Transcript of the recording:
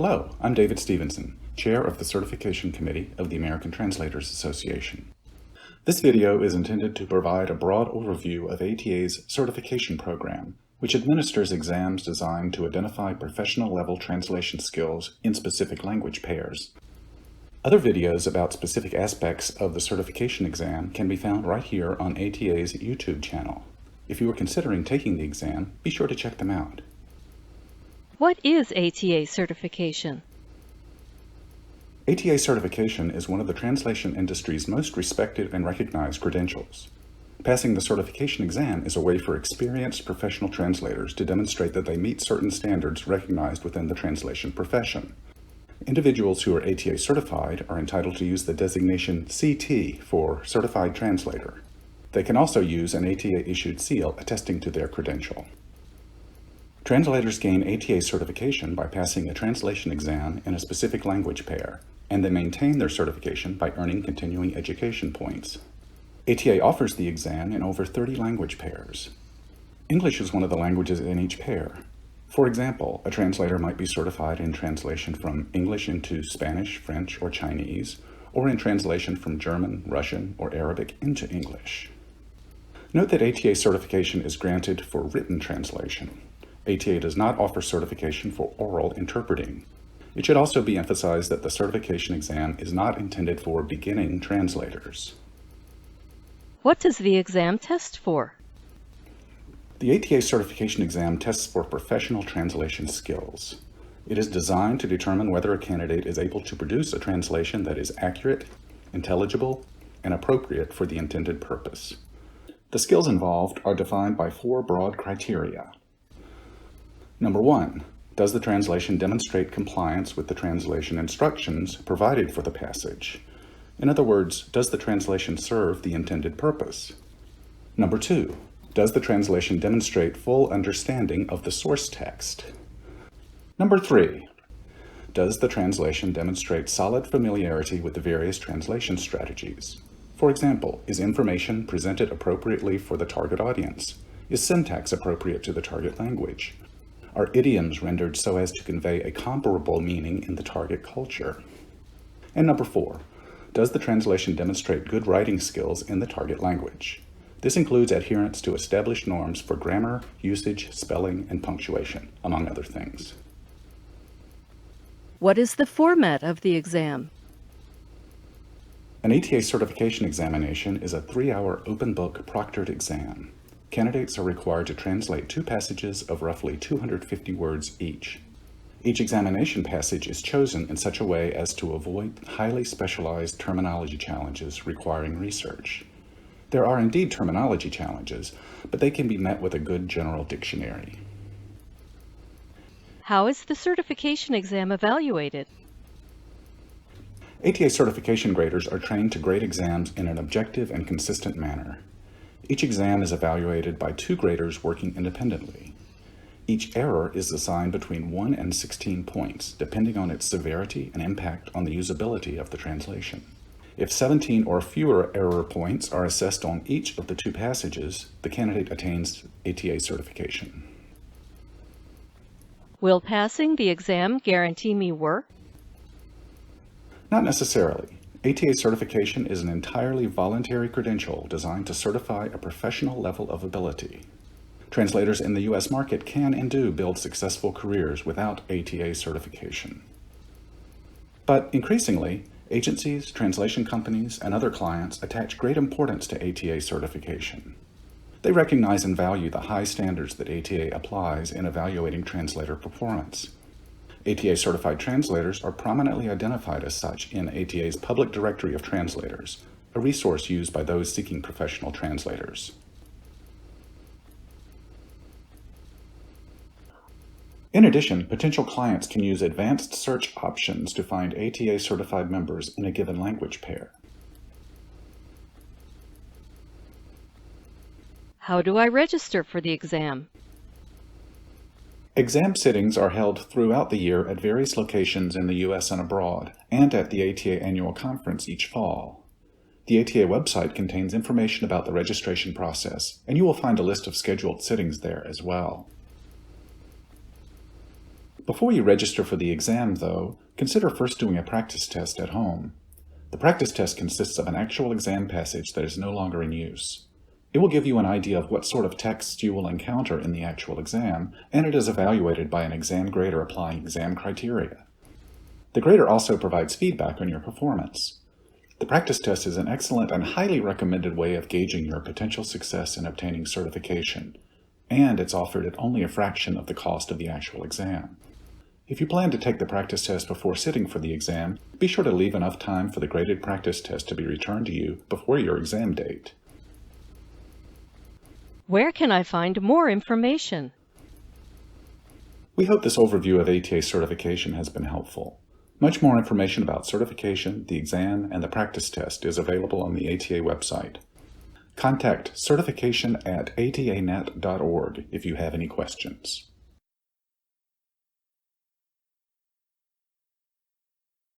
Hello, I'm David Stevenson, Chair of the Certification Committee of the American Translators Association. This video is intended to provide a broad overview of ATA's certification program, which administers exams designed to identify professional-level translation skills in specific language pairs. Other videos about specific aspects of the certification exam can be found right here on ATA's YouTube channel. If you are considering taking the exam, be sure to check them out. What is ATA certification? ATA certification is one of the translation industry's most respected and recognized credentials. Passing the certification exam is a way for experienced professional translators to demonstrate that they meet certain standards recognized within the translation profession. Individuals who are ATA certified are entitled to use the designation CT for Certified Translator. They can also use an ATA-issued seal attesting to their credential. Translators gain ATA certification by passing a translation exam in a specific language pair, and they maintain their certification by earning continuing education points. ATA offers the exam in over 30 language pairs. English is one of the languages in each pair. For example, a translator might be certified in translation from English into Spanish, French, or Chinese, or in translation from German, Russian, or Arabic into English. Note that ATA certification is granted for written translation. ATA does not offer certification for oral interpreting. It should also be emphasized that the certification exam is not intended for beginning translators. What does the exam test for? The ATA certification exam tests for professional translation skills. It is designed to determine whether a candidate is able to produce a translation that is accurate, intelligible, and appropriate for the intended purpose. The skills involved are defined by 4 broad criteria. Number 1, does the translation demonstrate compliance with the translation instructions provided for the passage? In other words, does the translation serve the intended purpose? Number 2, does the translation demonstrate full understanding of the source text? Number 3, does the translation demonstrate solid familiarity with the various translation strategies? For example, is information presented appropriately for the target audience? Is syntax appropriate to the target language? Are idioms rendered so as to convey a comparable meaning in the target culture? And number 4, does the translation demonstrate good writing skills in the target language? This includes adherence to established norms for grammar, usage, spelling, and punctuation, among other things. What is the format of the exam? An ATA certification examination is a 3-hour open-book proctored exam. Candidates are required to translate 2 passages of roughly 250 words each. Each examination passage is chosen in such a way as to avoid highly specialized terminology challenges requiring research. There are indeed terminology challenges, but they can be met with a good general dictionary. How is the certification exam evaluated? ATA certification graders are trained to grade exams in an objective and consistent manner. Each exam is evaluated by 2 graders working independently. Each error is assigned between 1 and 16 points, depending on its severity and impact on the usability of the translation. If 17 or fewer error points are assessed on each of the 2 passages, the candidate attains ATA certification. Will passing the exam guarantee me work? Not necessarily. ATA certification is an entirely voluntary credential designed to certify a professional level of ability. Translators in the U.S. market can and do build successful careers without ATA certification. But increasingly, agencies, translation companies, and other clients attach great importance to ATA certification. They recognize and value the high standards that ATA applies in evaluating translator performance. ATA certified translators are prominently identified as such in ATA's Public Directory of Translators, a resource used by those seeking professional translators. In addition, potential clients can use advanced search options to find ATA certified members in a given language pair. How do I register for the exam? Exam sittings are held throughout the year at various locations in the U.S. and abroad, and at the ATA annual conference each fall. The ATA website contains information about the registration process, and you will find a list of scheduled sittings there as well. Before you register for the exam, though, consider first doing a practice test at home. The practice test consists of an actual exam passage that is no longer in use. It will give you an idea of what sort of texts you will encounter in the actual exam, and it is evaluated by an exam grader applying exam criteria. The grader also provides feedback on your performance. The practice test is an excellent and highly recommended way of gauging your potential success in obtaining certification, and it's offered at only a fraction of the cost of the actual exam. If you plan to take the practice test before sitting for the exam, be sure to leave enough time for the graded practice test to be returned to you before your exam date. Where can I find more information? We hope this overview of ATA certification has been helpful. Much more information about certification, the exam, and the practice test is available on the ATA website. Contact certification@atanet.org if you have any questions.